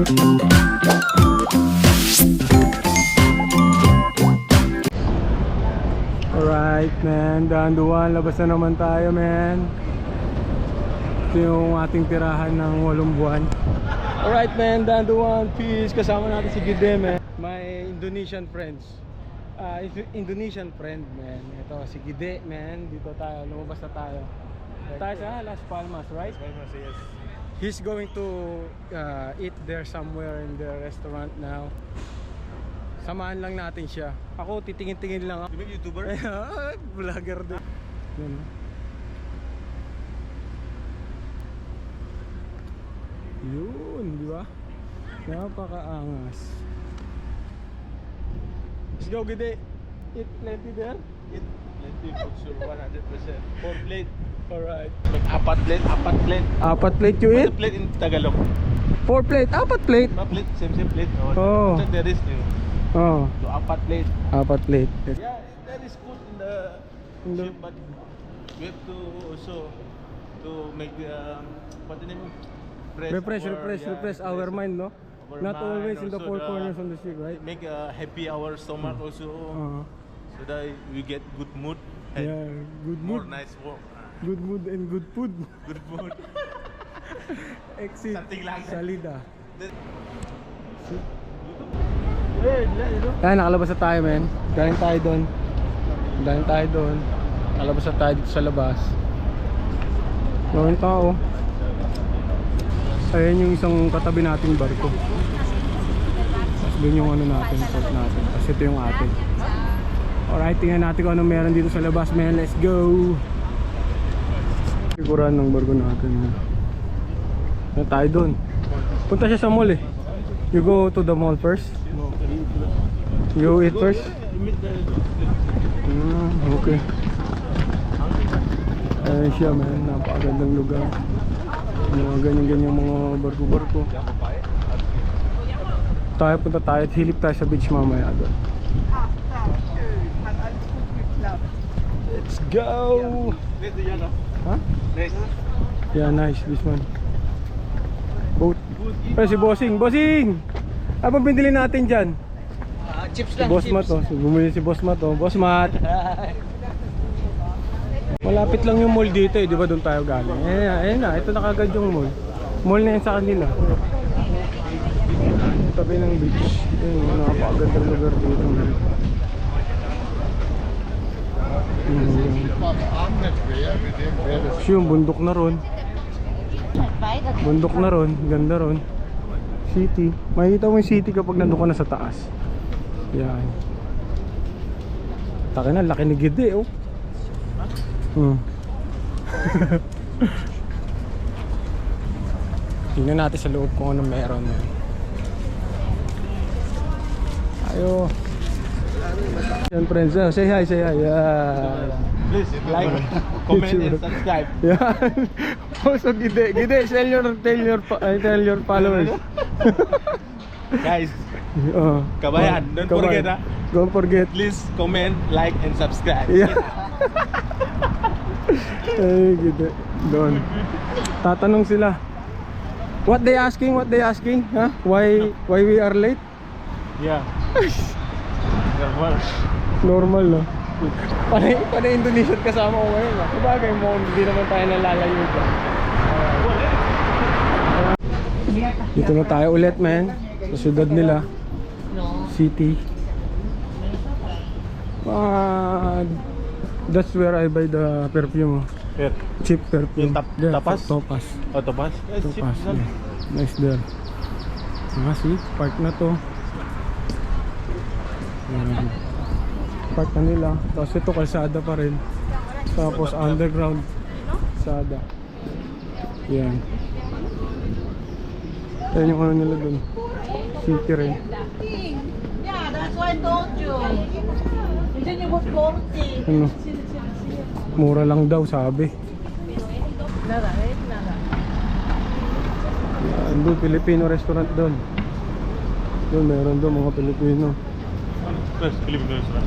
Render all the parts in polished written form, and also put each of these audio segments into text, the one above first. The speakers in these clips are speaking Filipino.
Alright man, Dahan-Duan, labas na naman tayo man. Ito yung ating tirahan ng 8 buwan. Alright man, Dahan-Duan, peace. Kasama natin si Gide man, my Indonesian friends. Indonesian friend man. Ito si Gide man, dito tayo, lumabas na tayo. Tayo sa Las Palmas, right? Las Palmas, yes. He's going to eat there somewhere in the restaurant now. Samahan lang natin siya. Ako titingin-tingin lang ako. You make YouTuber? Vlogger din. Yan. Yun, di ba? Napakaangas. Let's go, Gide. Eat plenty there. Eat plenty for sure, 100%. 4 plate. Alright. Apat plate, apat plate. 4 plate you What's eat? the plate in Tagalog? 4 plate, 4 plate. No plate, same plate. Oh. So there is new. Oh, So apat plate. 4 plate. Yeah, there is food in the ship, but we have to also to make the what the name? Refresh our mind, no? Our Not mind, always in the also four corners on the ship, right? Make happy our stomach also, so that we get good mood and Yeah, good more mood. nice work. Good mood and good food. Good mood. Exit Something like that. salida. Hey, Ayan, nakalabas na tayo, men. Galing tayo doon. Nakalabas na tayo dito sa labas. Maraming tao. Ayan yung isang katabi nating barko. Tapos doon yung ano natin, port natin. Tapos ito yung atin. Alright, tingnan natin kung ano meron dito sa labas, men. Let's go! Siguran ng barko natin. Na tayo doon. Punta siya sa mall eh. You go to the mall first? You eat first? Okay. Ayan siya, man. Napakagandang lugar. Mga ganyan-ganyan mga barko-barko. Punta tayo at hilip tayo sa beach mamaya doon. Let's go! Huh? Yeah, nice. This one. Boat. Pero si Bossing. Bossing! Ano bang binili natin dyan? Chips Si lang, Boss chips. Mat, oh. Bumili si Boss Mat, oh. Boss Mat. Malapit lang yung mall dito, eh. Di ba doon tayo galing? Ayun na. Ito na kagad yung mall. Mall na yan sa kanila. Tabi ng beach. Ayun, napakagandang lugar dito. Yung bundok na ron. Bundok na ron. Ganda ron. City. Makikita mo yung city kapag nandun ka na sa taas. Yan. Taka na, laki ni Gide, oh. Tingnan natin sa loob kung ano meron. Ayo. Yan friends, say hi, say hi. Yeah. Please like, comment and subscribe. Yan. Also Gide, tell your followers. Guys, Oh, kabayan, don't forget, ha? Don't forget. Please comment, like, and subscribe. Yeah. Ay, Gide. Doon. Tatanong sila. What they asking? Huh? Why we are late? Yeah. Normal. Normal, no? Panay Indonesian kasama ko ngayon, ha? Sabagay mo, hindi naman tayo nalalayo dyan. Dito na tayo ulit, man. Sa syudad nila. City. That's where I buy the perfume. Here. Cheap perfume. Yung tapas? Topas. Oh, Topas? Topas. Yeah. Nice there. See, park na to. Park na nila. Tapos ito kalsada pa rin. Tapos underground kalsada. Yan. Yan yung ano nila dun. City rin. Yeah, that's why I told you. And then it was 40. Ano? Mura lang daw sabi. Nada, nada. Yan doon, Filipino restaurant doon. Doon, meron doon mga Pilipino. First, Filipino restaurant.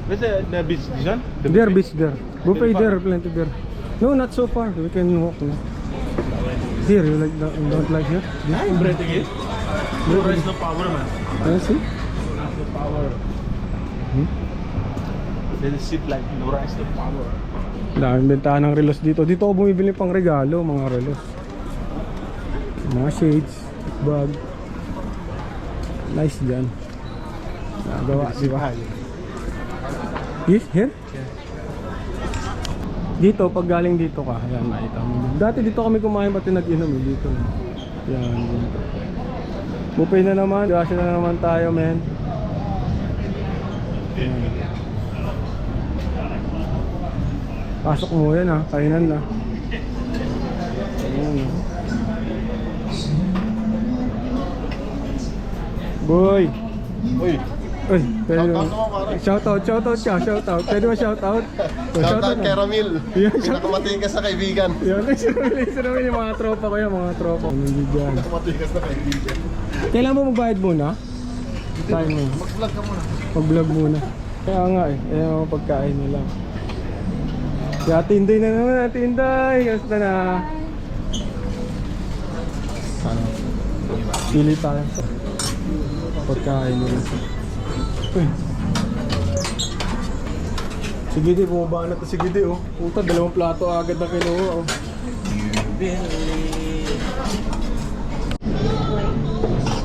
Where's the beach, this one? There, beach there. Buffet there, plenty there. No, not so far. We can walk na. Here, you like you don't like here? This? Breathing it. No rest the power, man. See? The power. Hmm? Then sit like no rest the power. Daming bentahan ng relos dito. Dito ako bumibili pang regalo, mga relos. Mga shades, bag. Nice dyan. Nagawa, di ba? Yes, here? Dito, pag galing dito ka, ayan, makita mo. Dati dito kami kumain pati nag-inom dito. Yan, dito. Buffet na naman, gasya na naman tayo, men. Ayan. Pasok mo yan ha, kainan na. Ayan. Boy! Uy, Uy, pwede mo. Shoutout naman, pare. Shoutout siya, shoutout. Pwede mo shoutout? Shoutout kay Ramil. Yan, Pinakamatigas na kaibigan. Yan, isa naman yung mga tropa ko yan, mga tropa. Nandiyan. Pinakamatigas na kaibigan. Kailan mo magbayad muna? Tayo mo. Mag-vlog ka muna. Mag-vlog muna. Kaya nga eh, kaya mga pagkain nila. Si Ate Inday na naman, Ate Inday. Kamusta na? Ano? Pili tayo sa pagkain nila. Uy. Sige di, bumaba na to. Sige di oh. Puta, 2 plato agad na kinuha oh.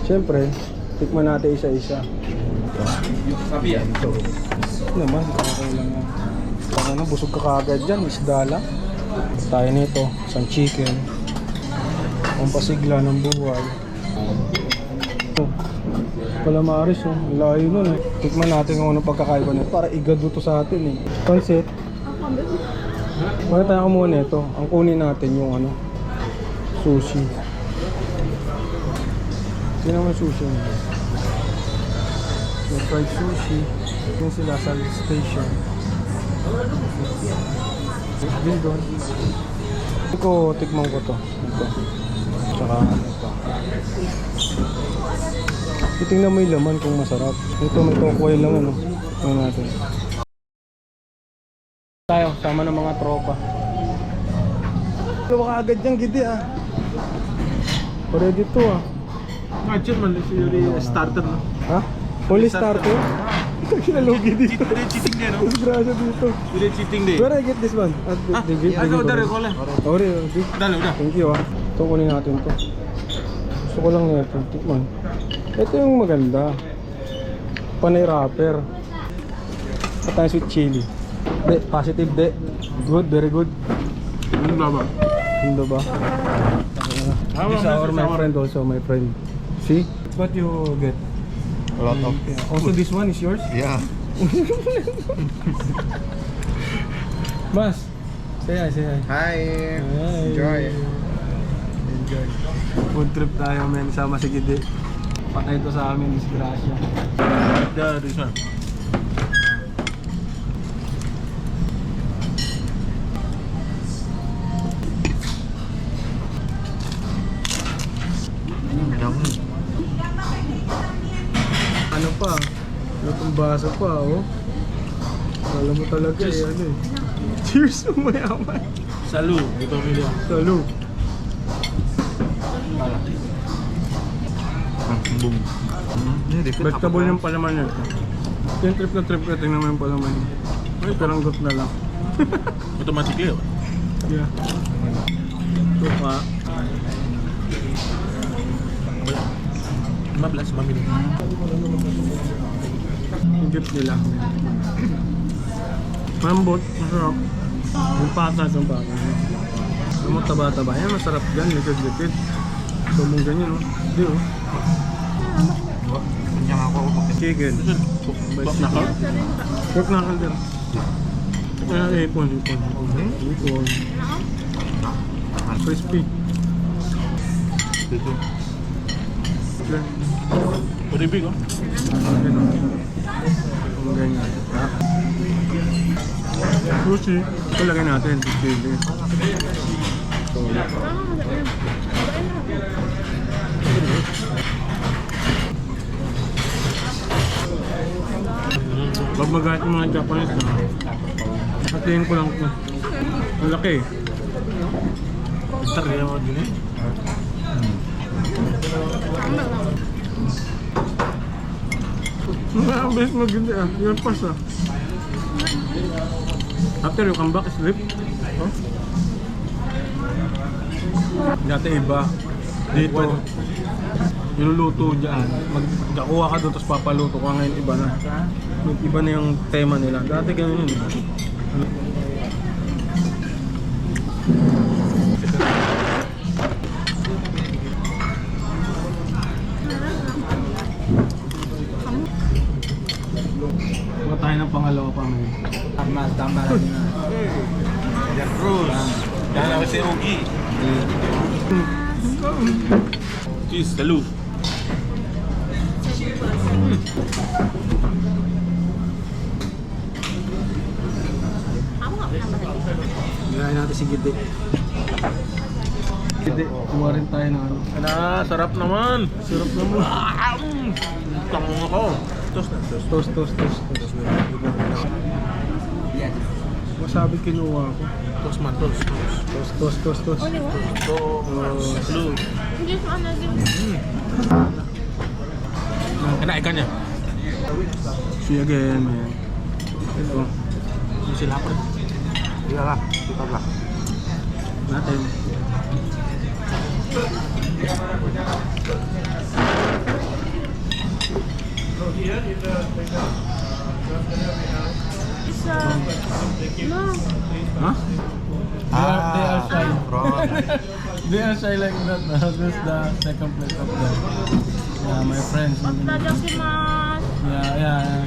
Siyempre, tikman natin isa-isa. sabi yan. Naman, okay lang yan. Parang ano, busog ka kagad dyan, isda lang. Tayo nito, isang chicken. Ang pasigla ng buhay. Oh, calamares oh, layo nun eh. Tikman natin kung anong pagkakaiba nito para igado to sa atin eh. Pansit. Wala tayo muna ito. Ang kunin natin yung ano, sushi. Hindi naman sushi nyo. Yung fried sushi. Yung sila sa station. Din doon. Ito, tikman ko to. Ito. Tsaka ano pa. Titingnan mo yung laman kung masarap. Ito may tokoy lang ano. Ito natin. Tayo, sama ng mga tropa. Ano ka agad dyan, gidi ah. Ready to ah. Actually, man, this is starter, no? Ha? Only starter? Kinalugi dito. They're cheating there, no? Disgrasya dito. They're cheating there. Where I get this one? Ako, dari ko lang. Sorry, okay. Dali, udah. Thank you ah. Ito kunin natin to. Gusto ko lang nito. Tikman. Ito yung maganda. Panay wrapper. Patay sweet chili. De, positive de. Good, very good. Ano ba ba? Hindi ba? This our my friend also, my friend. See? What you get? A lot of... Also this one is yours? Yeah. Mas, say hi, say hi. Hi. Hi. Enjoy. Enjoy. Food trip tayo men, sama si Gide. Patay ito sa amin, disgrasya. This one. Ano pa? Lutong baso pa, oh. Alam mo talaga eh, ano eh. Cheers mo mayaman. Salu, ito video. Salo. Boom. Vegetable yung palaman niya. Yung trip na trip ko, tingnan mo yung palaman niya. Ay, peranggot na lang. Automatically, oh. Yeah. Tuka. 15 minit. Yung dip nila. Malambot, masarap. Yung patas, yung patas. Alam mo, taba-taba. Yan, masarap dyan, lipid-lipid. So, mong ganyan, oh. Hindi, oh. Chicken. Pork knuckle. Pork knuckle din. Ipon. Crispy. Ito. Okay. Very big, oh. Ganun. Yung ganyan. Sushi. Ito lagay natin. Chili. So, pag magalit ng mga Japanese na hatiin ko lang ito. Ang laki. Sari mo din eh. Ang best maganda ah. Yung pas ah. After you come back, sleep. Huh? Dati iba. Dito. Niluluto dyan. Magkakuha ka doon tapos papaluto ka. Ngayon iba na. Iba na yung tema nila. Dati ganun yun. Mga tayo ng pangalawa pa may. Tama lang na. The Cruz. Yan ako si Ogie. Cheese, salud. Ginahin natin si Gide. Gide, kuha rin tayo ng ano. Sarap naman. Sarap naman. Tango ako. Toast na, toast. Toast. Wasabi kinuha ko. Toast man, toast. Toast. Only one? Salud. Just one again. Kena ikannya. See you again, man. Ito. Masih lapar. Iyalah, kita lah. Natin. No. Huh? They are shy. Wrong. They are shy like that. This is the second plate of them. Yeah, my friends. Itadakimasu. Yeah.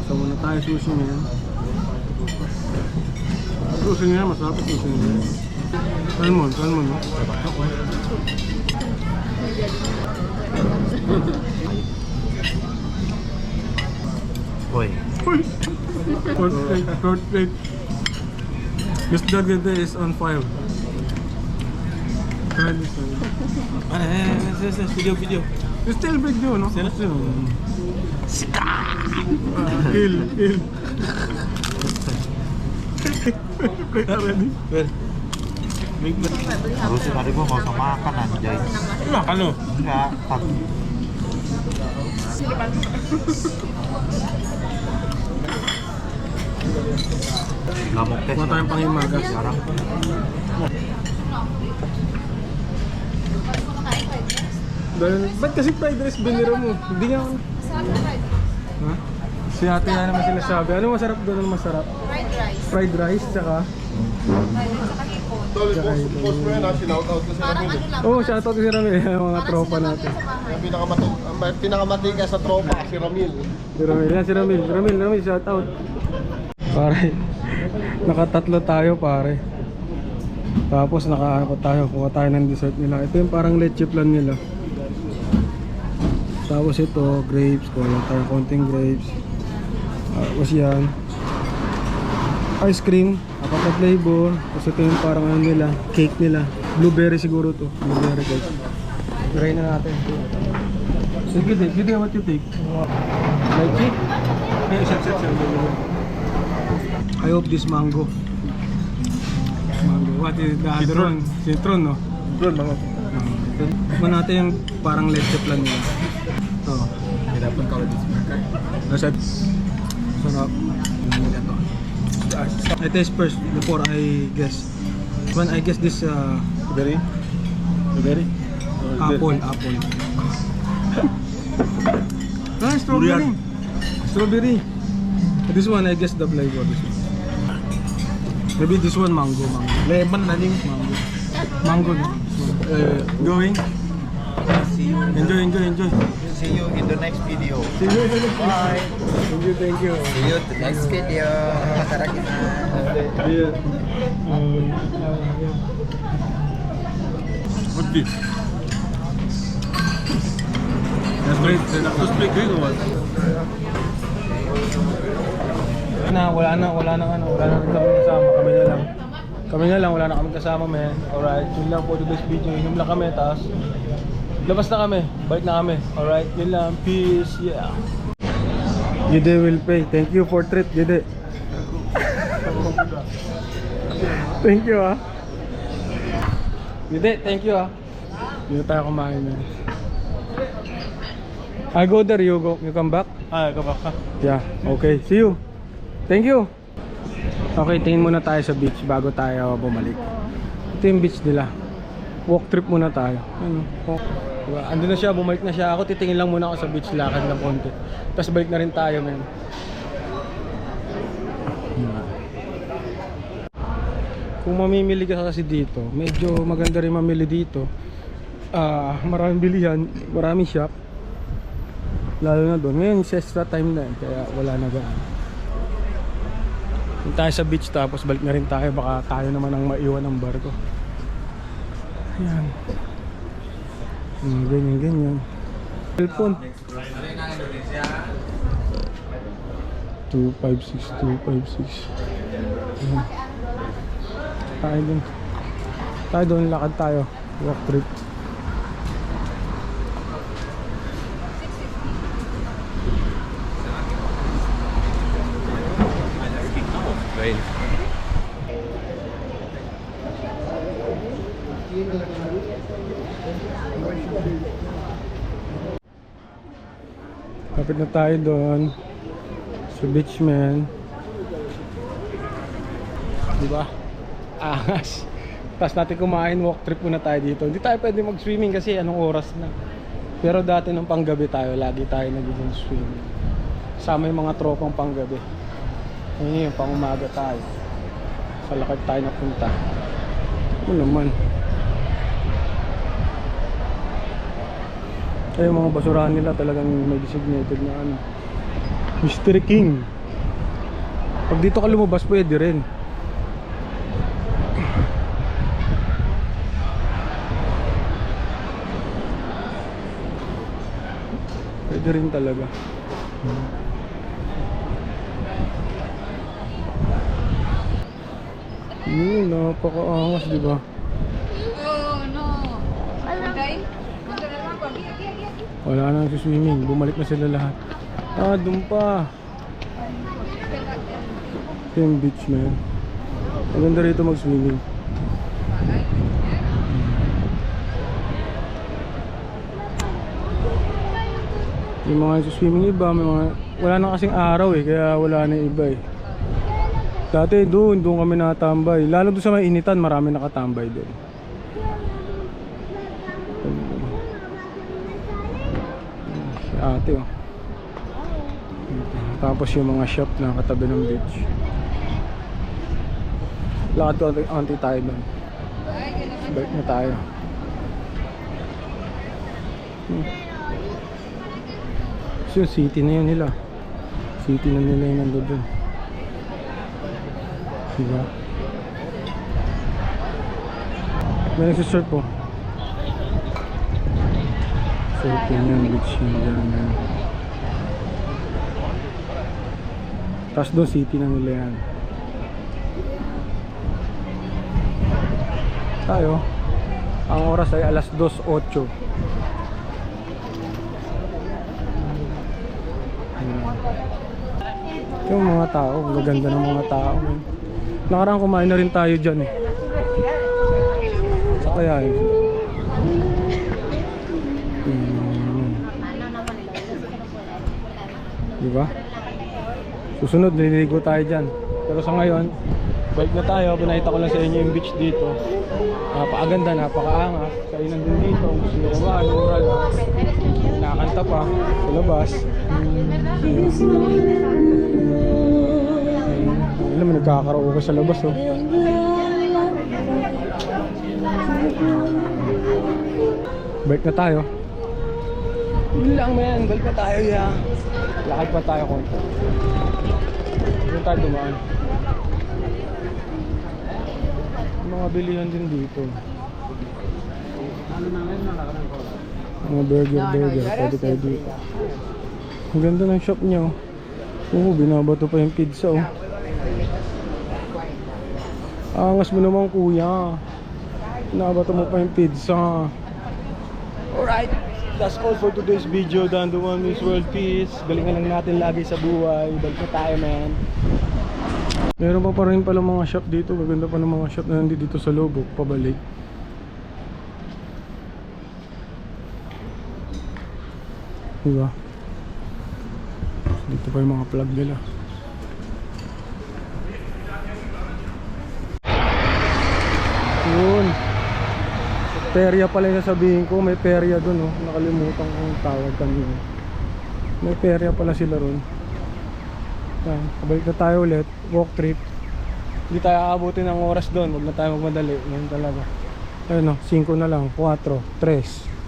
So muna tayo sushi ngayon. Sushi nga, masarap yung sushi ngayon. Salmon, no? Okay. Hoy. Third plate. Mr. Gede is on fire. Try this one. Video. It's still video, no? Still? Kill. Kaya ready? Harusin tadi gua nggak usah makan anjay. Makan lo. Enggak, nggak mau tes. Kuha tayong panghimagas. Jarang. Ba't kasi fried rice biniro mo? Hindi nga ako. Ha? Si ate nga naman sinasabi. Ano masarap doon? Ano masarap? Fried rice. Fried rice, tsaka? Tol, boss mo yan ha, sinoutout ko si Parang Ramil. ano lang. Oo, shoutout si Ramil. Yung mga tropa natin. Yung pinakamatigas sa tropa, si Ramil. Si Ramil. Yan si Ramil. Ramil, shoutout. Pare, nakatatlo tayo pare. Tapos nakaano tayo, kuha tayo ng dessert nila. Ito yung parang leche plan nila. Tapos ito, grapes. Kuha tayo konting grapes. Tapos yan. Ice cream, apat na flavor. Tapos ito yung parang ano nila, cake nila. Blueberry siguro to. Blueberry cake. Try na natin. Sige, Gide, what you take? Lychee? Okay, set. I hope this mango. What is the other one? Citron, no? Bro, mga. Ito natin yung parang leche plan nila. Ito. Dapat kalau di sini. Sarap. I taste first before I guess. When I guess this Blueberry. apple. Strawberry. Durian. Strawberry. This one I guess the flavor. This one. Maybe this one mango. Lemon anjing. Mango. Going. Enjoy. See you in the next video. See you. Bye. Thank you. See you in the next video. Yeah. What's this? Let's play green one. Wala na rin kami kasama, kami na lang, wala na kami kasama, man. Alright, yun lang po today's video, inom lang kami, tapos labas na kami, balik na kami. Alright, yun lang, peace, yeah. Gide will pay, thank you for treat, Gide. Thank you, ah. Hindi, thank you ah. Dito tayo kumain man. I go there, you go. You come back? Come back. Yeah, okay. See you. Thank you. Okay, tingin muna tayo sa beach bago tayo bumalik. Ito yung beach nila. Walk trip muna tayo. Ano? Walk. Diba? Ando na siya, bumalik na siya. Ako titingin lang muna ako sa beach, lakad ng konti. Tapos balik na rin tayo, men. Kung mamimili ka kasi dito, medyo maganda rin mamili dito. Maraming bilihan, maraming shop. Lalo na doon. Ngayon, extra time na kaya wala na gaan. Kung tayo sa beach tapos balik na rin tayo, baka tayo naman ang maiwan ng barko. Ayan. Ganyan. Cellphone. 256. Ayan. Tayo doon, lakad tayo. Walk trip. Kapit na tayo doon sa beach, man. Diba? Angas. Tapos natin kumain, walk trip muna tayo dito. Hindi tayo pwede mag-swimming kasi anong oras na. Pero dati nung panggabi tayo, lagi tayo nagiging swimming. Sama yung mga tropang panggabi. Ngayon yung pang umaga tayo. Sa lakad tayo napunta. Ano naman. Kaya yung mga basurahan nila talagang may designated na ano, Mystery King. Pag dito ka lumabas pwede rin. Pwede rin talaga. Napakaangas, di ba? Wala na swimming, bumalik na sila lahat. Doon pa. Ito yung beach, man. Maganda rito mag-swimming. Yung mga swimming iba, may mga, wala na kasing araw kaya wala na iba Dati doon kami nakatambay. Lalo doon sa may initan, marami nakatambay doon. Ate Tapos yung mga shop na katabi ng beach. Lakad ko anti tayo doon. Balik na tayo. So yung city na yun nila. City na nila yung nandun doon. Diba? May nagsisurf po. Surfing yung beach yung dyan. Tapos doon city na nila yan. Tayo. Ang oras ay alas 2:08. Yung mga tao, maganda ng mga tao. Nakaraan kumain na rin tayo dyan Sa kaya Diba? Susunod, nililigo tayo dyan. Pero sa ngayon, balik na tayo. Pinakita ko lang sa inyo yung beach dito. Napakaganda, napakaangas. Kayo nandun dito. Gusto nyo kumain, oral. Nakakanta pa sa labas. Alam mo, nagkakaroon ka sa labas Balik na tayo. Yun lang, man. Balik na tayo, Lakad pa tayo konti. Doon tayo dumaan. Mga bilihan din dito. Mga burger. Pwede tayo dito. Ang ganda ng shop niya binabato pa yung pizza Angas mo naman, kuya. Binabato mo pa yung pizza. Alright, that's all for today's video. Dan the one Miss World Peace. Galingan lang natin lagi sa buhay. Balik na tayo, man. Meron pa rin pala mga shop dito. Maganda pa ng mga shop na nandito sa loob. Pabalik. Diba? Dito pa yung mga plug nila. Yun. Perya pala yung sabihin ko. May perya dun, oh. Nakalimutan ko yung tawag kanina. May perya pala sila ron. Yan. Kabalik na tayo ulit. Walk trip. Hindi tayo aabutin ng oras dun. Huwag na tayo magmadali. Yan talaga. Ayun, oh. 5 na lang. 4, 3,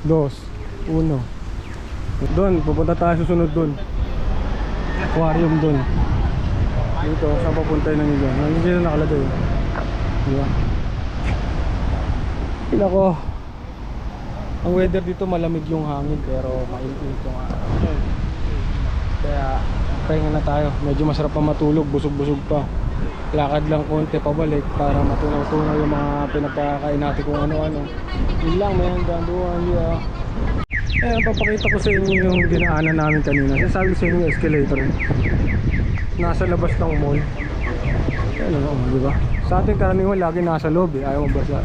2, 1. Doon. Pupunta tayo susunod dun. Aquarium dun. Dito. Saan papunta yun nyo dyan? Hindi na nakalagay. Diba? Ina ko. Ang weather dito malamig yung hangin pero mainit yung araw. Kaya pahinga na tayo. Medyo masarap pa matulog, busog-busog pa. Lakad lang konti pabalik para matunaw-tunaw yung mga pinagkakain natin kung ano-ano. Yun lang, may hanggang doon. Yeah. Eh, papakita ko sa inyo yung dinaanan namin kanina. Sabi ko sa inyo yung escalator. Nasa labas ng mall. Ano, di ba? Sa ating karaniwan lagi nasa loob eh. Ayaw mabasa.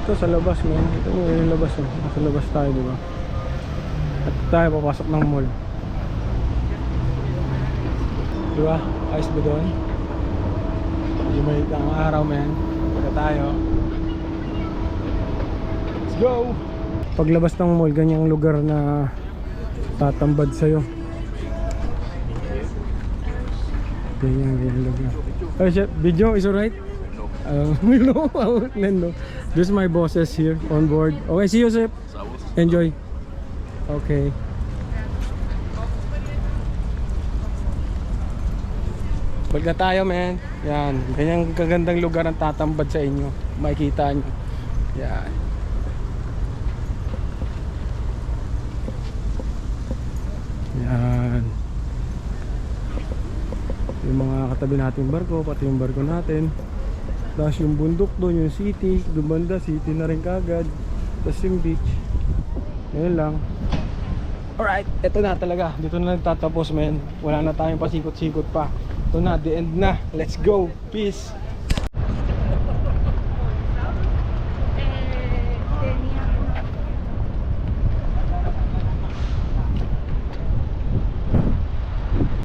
Ito sa labas, man. Ito yung labas, oh. Nasa labas tayo, di ba? At tayo papasok ng mall. Di ba? Ayos ba doon? Medyo may ang araw, man. Pagka tayo. Let's go! Paglabas ng mall, ganyang lugar na tatambad sa'yo. Ganyan lugar. Oh, shit. Video is alright? No. This is my bosses here on board. Okay, see you, Sip. Enjoy. Okay. Balik na tayo, man. Yan. Ganyang kagandang lugar ang tatambad sa inyo. Makikita nyo. Yan. Yan. Yung mga katabi nating barko, pati yung barko natin. Tapos yung bundok doon, yung city. Dumanda, city na rin kagad. Tapos yung beach. Ngayon lang. Alright, eto na talaga. Dito na nagtatapos, man. Wala na tayong pasikot-sikot pa. Ito na, the end na. Let's go. Peace.